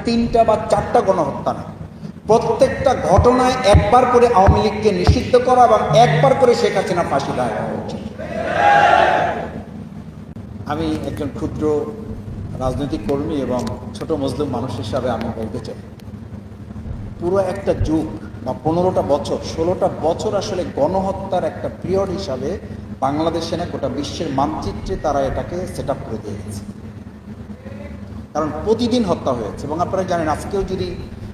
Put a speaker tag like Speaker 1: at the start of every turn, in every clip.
Speaker 1: 3টা বা 4টা গণহত্যা না, প্রত্যেকটা ঘটনায় একবার করে আওয়ামী লীগকে নিষিদ্ধ করা এবং একবার করে শেখ হাসিনা ফাঁসি দেওয়া উচিত। আমি একজন ক্ষুদ্র রাজনৈতিক কর্মী এবং ছোট মজলুম মানুষ হিসাবে আমি বলতে চাই, পুরো একটা যুগ বা 15টা বছর 16টা বছর আসলে গণহত্যার একটা পিরিয়ড হিসাবে বাংলাদেশে না গোটা বিশ্বের মানচিত্রে তারা এটাকে সেট আপ করে দিয়েছে। কারণ প্রতিদিন হত্যা হয়েছে এবং আপনারা জানেন, আজকেও যদি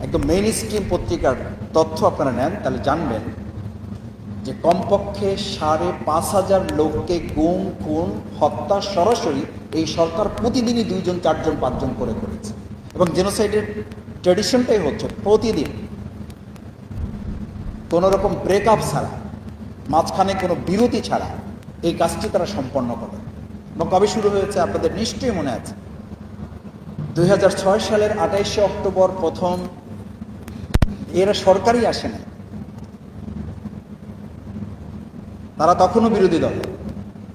Speaker 1: একদম মেইন স্ট্রিম পত্রিকার তথ্য আপনারা নেন তাহলে জানবেন যে কমপক্ষে 5,500 লোককে গুম খুন হত্যা সরাসরি এই সরকার প্রতিদিনই 2জন 4জন 5জন করে করেছে। এবং জেনোসাইডের ট্র্যাডিশনটাই হচ্ছে প্রতিদিন কোনো রকম ব্রেকআপ ছাড়া, মাঝখানে কোনো বিরতি ছাড়া এই কাজটি তারা সম্পন্ন করে। এবং কবে শুরু হয়েছে আপনাদের নিশ্চয়ই মনে আছে, 2006 সালের 28শে অক্টোবর প্রথম, এরা সরকারই আসে না, তারা তখনও বিরোধী দল,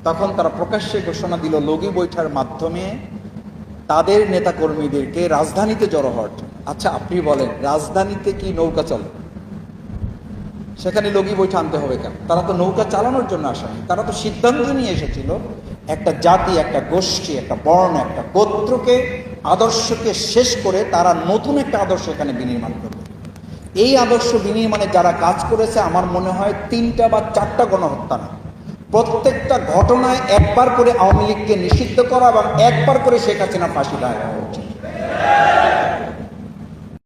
Speaker 1: তখন তারা প্রকাশ্যে ঘোষণা দিল লগি বৈঠার মাধ্যমে তাদের নেতাকর্মীদেরকে রাজধানীতে জড়ো হওয়ার জন্য। আচ্ছা আপনি বলেন, রাজধানীতে কি নৌকা চলে? সেখানে লগি বৈঠা আনতে হবে কেন? তারা তো নৌকা চালানোর জন্য আসেনি, তারা তো সিদ্ধান্ত নিয়ে এসেছিল একটা জাতি, একটা গোষ্ঠী, একটা বর্ণ, একটা গোত্রকে, আদর্শকে শেষ করে তারা নতুন একটা আদর্শ এখানে বিনির্মাণ করবে। এই আদর্শ বিনির্মাণে যারা কাজ করেছে, আমার মনে হয় 3টা বা 4টা গণহত্যা না, প্রত্যেকটা ঘটনায় একবার করে আওয়ামী লীগকে নিষিদ্ধ করা এবং একবার করে শেখ হাসিনা ফাঁসি দেওয়া উচিত।